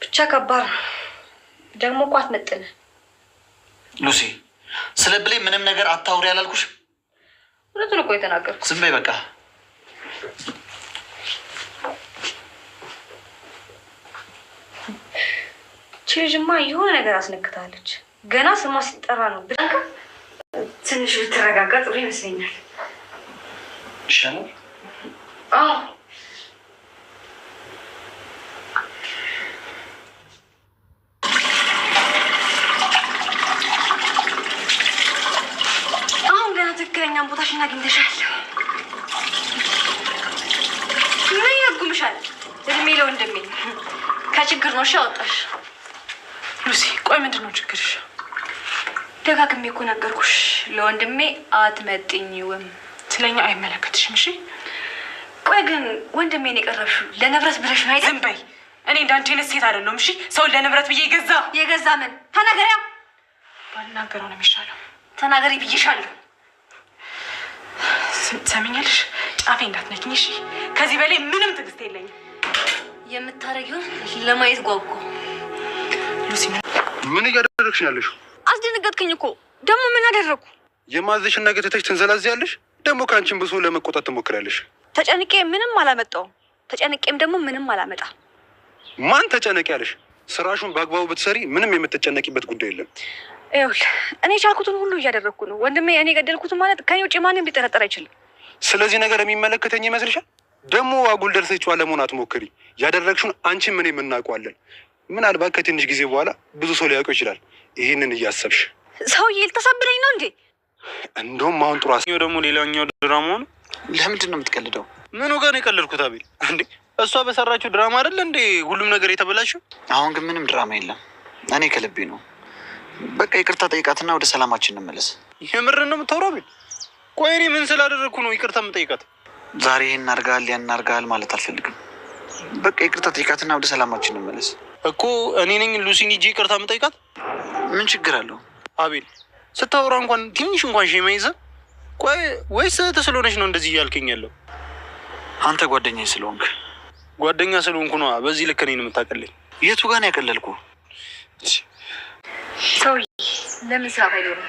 ብቻ ከባድ ነው። ደግሞ እኮ አትመጥን ሉሲ። ስለ ብሌን ምንም ነገር አታውሪ ያላልኩሽ? እውነቱን እኮ የተናገርኩ። ዝም በይ በቃ። ልጅማ የሆነ ነገር አስነክታለች። ገና ስሟ ሲጠራ ነው ብላካ ትንሽ ብትረጋጋ ጥሩ ይመስለኛል። ይሻላል። አዎ አሁን ገና ትክክለኛን ቦታሽን አግኝተሻል። ምን ያጉምሻል? እድሜ ለወንድሜ ከችግር ነው ያወጣሽ። ሉሲ ቆይ ምንድን ነው ችግርሽ? ደጋግሜ እኮ ነገርኩሽ፣ ለወንድሜ አትመጥኝውም። ስለኛ አይመለከትሽም። እሺ ቆይ ግን ወንድሜን የቀረብሽው ለንብረት ብለሽ ነው አይደል? ዝም በይ። እኔ እንዳንቺ አይነት ሴት አይደለሁም። እሺ ሰውን ለንብረት ብዬ የገዛ ምን ተናገሪያ? ባልናገረው ነው የሚሻለው። ተናገሪ ብዬሻለሁ። ትሰሚኛለሽ? ጫፌ እንዳትነኪኝ እሺ። ከዚህ በላይ ምንም ትዕግስት የለኝም። የምታረጊውን ለማየት ጓጓ። ሉሲ ምን እያደረግሽ ያለሽ? አስደነገጥከኝ እኮ። ደግሞ ምን አደረኩ? የማዘሽን ነገር ትተሽ ትንዘላዝያለሽ። ደግሞ ከአንቺን ብሶ ለመቆጣት ትሞክራለሽ። ተጨንቄ ምንም አላመጣውም። ተጨንቄም ደግሞ ምንም አላመጣ። ማን ተጨነቂ ያለሽ? ስራሹን በአግባቡ ብትሰሪ ምንም የምትጨነቂበት ጉዳይ የለም። ይኸውልህ እኔ ቻልኩትን ሁሉ እያደረግኩ ነው። ወንድሜ እኔ ገደልኩትን ማለት ከኔ ውጭ ማንም ሊጠረጠር አይችልም። ስለዚህ ነገር የሚመለከተኝ ይመስልሻል? ደግሞ አጉል ደርሰሽ ጨዋ ለመሆን አትሞክሪ። ያደረግሽውን አንቺን ምን የምናውቀዋለን። ምናልባት ከትንሽ ጊዜ በኋላ ብዙ ሰው ሊያውቀው ይችላል። ይህንን እያሰብሽ ሰውዬ ልተሳብረኝ ነው እንዴ? እንደውም አሁን ጥሩ ደግሞ ሌላኛው ድራማ ነው። ለምንድን ነው የምትቀልደው? ምኑ ጋር ነው የቀለድኩት? አቤል እንዴ እሷ በሰራችው ድራማ አይደለ እንዴ ሁሉም ነገር የተበላሸው? አሁን ግን ምንም ድራማ የለም። እኔ ከልቤ ነው። በቃ ይቅርታ ጠይቃትና ወደ ሰላማችን እንመለስ። የምርን ነው የምታወራው? አቤል ቆይ እኔ ምን ስላደረግኩ ነው ይቅርታ የምጠይቃት? ዛሬ ይህን አድርገሃል ያን አድርገሃል ማለት አልፈልግም። በቃ ይቅርታ ጠይቃትና ወደ ሰላማችን እንመለስ እኮ። እኔ ነኝ ሉሲን ሂጂ ይቅርታ የምጠይቃት? ምን ችግር አለው? አቤል ስታወራ እንኳን ትንሽ እንኳን ሼም አይዘህ? ቆይ ወይስ ስለሆነች ነው እንደዚህ እያልከኝ ያለው? አንተ ጓደኛዬ ስለሆንክ። ጓደኛ ስለሆንኩ ነው በዚህ ልክ እኔን የምታቀለኝ? የቱ ጋር ነው ያቀለልኩ? ሰውዬ ለምን ስራ አይኖርም?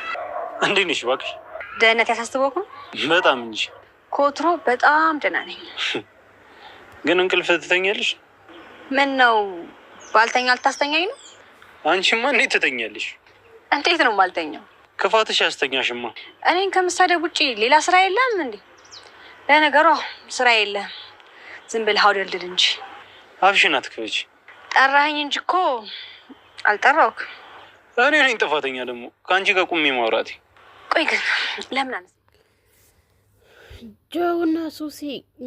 እንዴት ነሽ እባክሽ? ደህንነት ያሳስበው እኮ በጣም እንጂ። ኮትሮ በጣም ደህና ነኝ። ግን እንቅልፍ ትተኛለሽ? ምን ነው ባልተኛ ልታስተኛኝ ነው? አንቺማ እንዴት ትተኛለሽ? እንዴት ነው ማልተኛው? ክፋትሽ ያስተኛሽማ። እኔን ከመሳደብ ውጭ ሌላ ስራ የለም እንዴ? ለነገሩ ስራ የለም፣ ዝም ብለህ አውደልድል እንጂ። አፍሽን አትክፈቺ። ጠራኸኝ እንጂ እኮ አልጠራሁክ። እኔ ነኝ ጥፋተኛ ደግሞ ከአንቺ ጋር ቁሜ ማውራቴ። ቆይ ግን ለምን አነሳ? ጆውና ሱሲ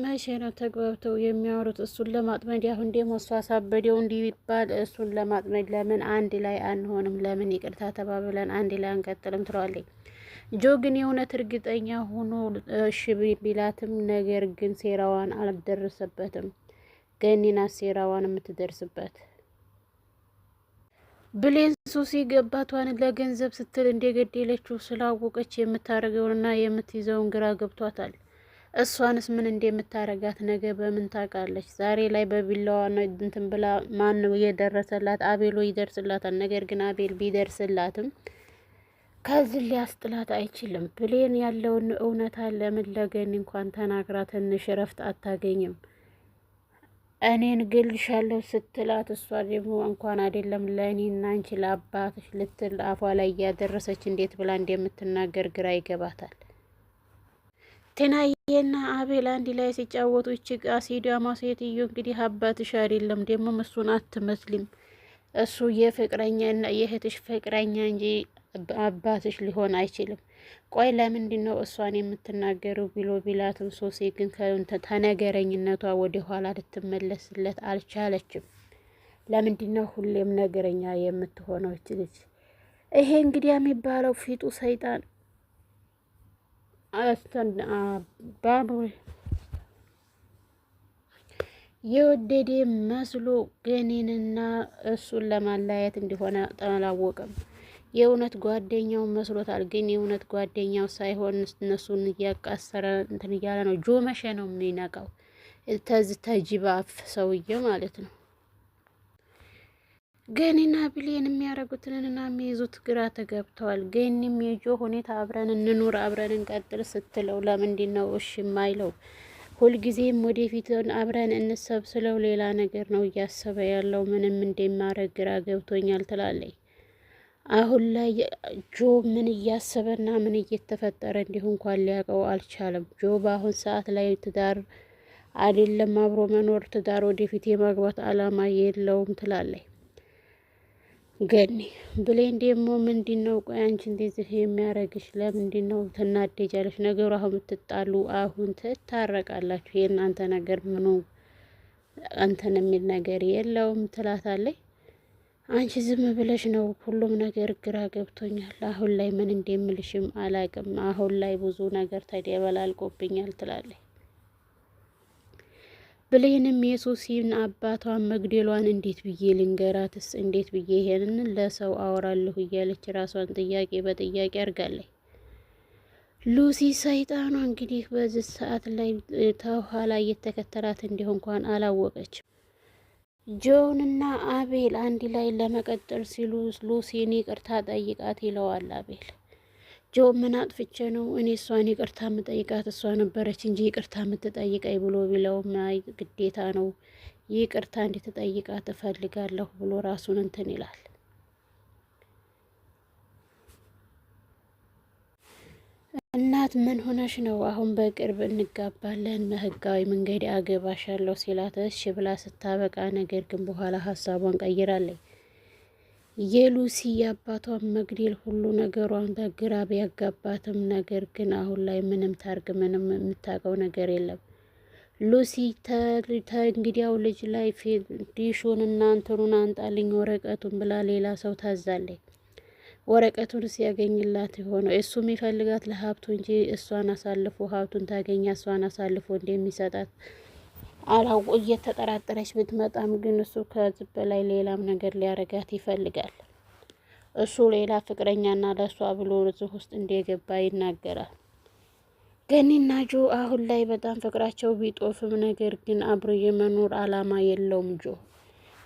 መቼ ነው ተግባብተው የሚያወሩት? እሱን ለማጥመድ አሁን ደግሞ እሷ አሳበደው እንዲባል እሱን ለማጥመድ ለምን አንድ ላይ አንሆንም? ለምን ይቅርታ ተባብለን አንድ ላይ አንቀጥልም? ትለዋለች። ጆ ግን የእውነት እርግጠኛ ሆኖ እሺ ቢላትም ነገር ግን ሴራዋን አልደረሰበትም። ገኒና ሴራዋን የምትደርስበት ብሌን ሱሲ ገባቷን ለገንዘብ ስትል እንደገደለችው ስላወቀች የምታደርገውንና የምትይዘውን ግራ ገብቷታል። እሷንስ ምን እንደምታረጋት ነገ በምን ታውቃለች? ዛሬ ላይ በቢላዋ እንትን ብላ ማን ነው የደረሰላት? አቤሎ ይደርስላታል። ነገር ግን አቤል ቢደርስላትም ከዚህ ሊያስጥላት አይችልም። ብሌን ያለውን እውነታ ለምን ለገኒ እንኳን ተናግራ ትንሽ እረፍት አታገኝም? እኔን ግልሻለሁ ስትላት እሷ ደግሞ እንኳን አይደለም ለእኔና አንቺ ለአባትሽ ልትል አፏ ላይ እያደረሰች እንዴት ብላ እንደምትናገር ግራ ይገባታል። ቴናዬና አቤል አንድ ላይ ሲጫወቱ እችግ አሲዳማ ሴትዮ እንግዲህ አባትሽ አይደለም ደግሞ እሱን አትመስሊም፣ እሱ የፍቅረኛና የእህትሽ ፍቅረኛ እንጂ አባትሽ ሊሆን አይችልም። ቆይ ለምንድን ነው እሷን የምትናገረው ብሎ ቢላትም ሶሴ ግን ተነገረኝነቷ ወደ ኋላ ልትመለስለት አልቻለችም። ለምንድን ነው ሁሌም ነገረኛ የምትሆነው እች ልጅ? ይሄ እንግዲህ የሚባለው ፊጡ ሰይጣን ባኑ የወደደ መስሎ ገኒንና እሱን ለማለያየት እንደሆነ አላወቀም። የእውነት ጓደኛው መስሎታል። ግን የእውነት ጓደኛው ሳይሆን እነሱን እያቃሰረ እንትን እያለ ነው። ጆ መቼ ነው የሚነቃው? ተጅባፍ ሰውዬ ማለት ነው። ገኒና ብሌን የሚያደርጉትንና የሚይዙት ግራ ተገብተዋል። ገኒም የጆ ሁኔታ አብረን እንኑር አብረን እንቀጥል ስትለው ለምንድን ነው እሺ የማይለው? ሁልጊዜም ወደፊት አብረን እንሰብስለው ሌላ ነገር ነው እያሰበ ያለው። ምንም እንደማረግ ግራ ገብቶኛል ትላለች። አሁን ላይ ጆ ምን እያሰበና ምን እየተፈጠረ እንዲሁ እንኳን ሊያውቀው አልቻለም። ጆ በአሁን ሰዓት ላይ ትዳር አይደለም አብሮ መኖር ትዳር ወደፊት የማግባት አላማ የለውም ትላለች ገኒ። ብሌን ደግሞ ምንድነው ቆይ አንቺ እንደዚህ የሚያረግሽ ለምንድን ነው ትናደጃለሽ? ነገሩ አሁን የምትጣሉ አሁን ትታረቃላችሁ። የእናንተ ነገር ምኑ አንተን የሚል ነገር የለውም ትላታለች። አንቺ ዝም ብለሽ ነው ሁሉም ነገር ግራ ገብቶኛል። አሁን ላይ ምን እንደምልሽም አላቅም። አሁን ላይ ብዙ ነገር ተደበላልቆብኛል ትላለች። ብሌንም የሱሲን አባቷን መግደሏን እንዴት ብዬ ልንገራትስ? እንዴት ብዬ ይሄንን ለሰው አወራለሁ እያለች ራሷን ጥያቄ በጥያቄ አድርጋለች። ሉሲ ሰይጣኗ እንግዲህ በዚህ ሰዓት ላይ ተኋላ እየተከተላት እንዲሆን እንኳን አላወቀችም። ጆንና አቤል አንድ ላይ ለመቀጠል ሲሉ ሉሲን ይቅርታ ጠይቃት ይለዋል አቤል። ጆ ምን አጥፍቼ ነው እኔ እሷን ይቅርታ የምጠይቃት? እሷ ነበረች እንጂ ይቅርታ የምትጠይቀኝ ብሎ ቢለውም ግዴታ ነው ይቅርታ እንድትጠይቃት እፈልጋለሁ ብሎ ራሱን እንትን ይላል። እናት ምን ሆነሽ ነው? አሁን በቅርብ እንጋባለን ህጋዊ መንገድ አገባሻለሁ ሲላት እሺ ብላ ስታበቃ፣ ነገር ግን በኋላ ሀሳቧን ቀይራለች። የሉሲ የአባቷን መግደል ሁሉ ነገሯን በግራ ቢያጋባትም ነገር ግን አሁን ላይ ምንም ታርግ ምንም የምታውቀው ነገር የለም። ሉሲ ተእንግዲያው ልጅ ላይ ዲሹን እና እንትኑን አንጣልኝ ወረቀቱን ብላ ሌላ ሰው ታዛለች። ወረቀቱን ሲያገኝላት የሆነው እሱ የሚፈልጋት ለሀብቱ እንጂ እሷን አሳልፎ ሀብቱን ታገኛ እሷን አሳልፎ እንደሚሰጣት አላው እየተጠራጠረች ብትመጣም ግን እሱ ከዚህ በላይ ሌላም ነገር ሊያረጋት ይፈልጋል። እሱ ሌላ ፍቅረኛና ለሷ ብሎ እዚህ ውስጥ እንደገባ ይናገራል። ገኒና ጆ አሁን ላይ በጣም ፍቅራቸው ቢጦፍም ነገር ግን አብሮ የመኖር አላማ የለውም ጆ።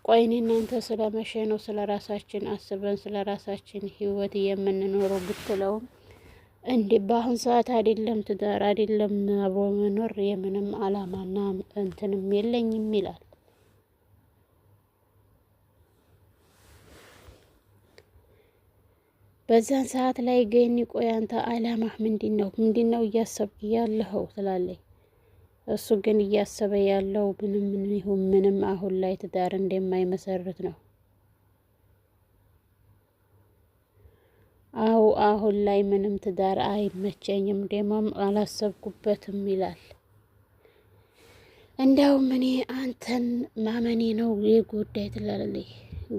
ቆይ እኔ እናንተ ስለመሸ ነው ስለ ራሳችን አስበን ስለ ራሳችን ህይወት የምንኖረው ብትለውም እንዴ በአሁን ሰዓት አይደለም ትዳር አይደለም አብሮ መኖር የምንም አላማና እንትንም የለኝም ይላል። በዛን ሰዓት ላይ ገኒ ቆይ አንተ አላማህ ምንድነው እያሰብክ ያለኸው ትላለች። እሱ ግን እያሰበ ያለው ምንም ይሁን ምንም አሁን ላይ ትዳር እንደማይመሰርት ነው። አሁን ላይ ምንም ትዳር አይመቸኝም ደሞም አላሰብኩበትም ይላል። እንደውም እኔ አንተን ማመኔ ነው የጉዳይ ትላለች።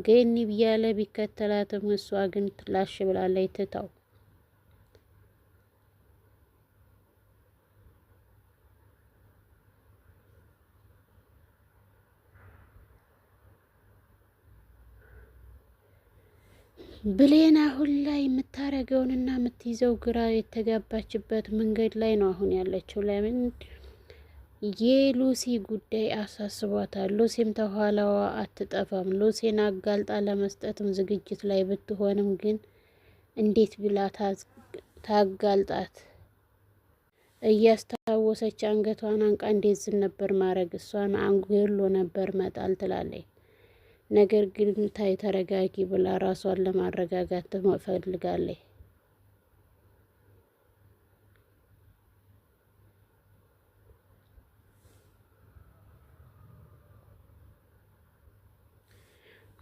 ገኒ ብያለ ቢከተላትም እሷ ግን ትላሽ ብላለች ትታው። ብሌን አሁን ላይ የምታረገውንና የምትይዘው ግራ የተጋባችበት መንገድ ላይ ነው አሁን ያለችው። ለምን የሉሲ ጉዳይ አሳስቧታል። ሉሲም ተኋላዋ አትጠፋም። ሉሲን አጋልጣ ለመስጠትም ዝግጅት ላይ ብትሆንም ግን እንዴት ብላ ታጋልጣት? እያስታወሰች አንገቷን አንቃ እንዴት ዝም ነበር ማድረግ እሷን አንጎሎ ነበር መጣል ትላለች። ነገር ግን ታይ ተረጋጊ ብላ ራሷን ለማረጋጋት ትፈልጋለች።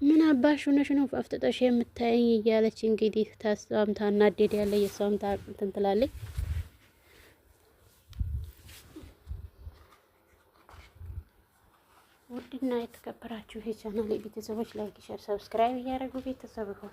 ምን አባሽ ሆነሽ ነው አፍጥጠሽ የምታየኝ እያለች እንግዲህ ታስታምታ እናደድ ያለ የሷም እንትን ትላለች። ውድና የተከበራችሁ የቻናሌ ቤተሰቦች ላይክ፣ ሼር፣ ሰብስክራይብ እያደረጉ ቤተሰብ ይሁኑ።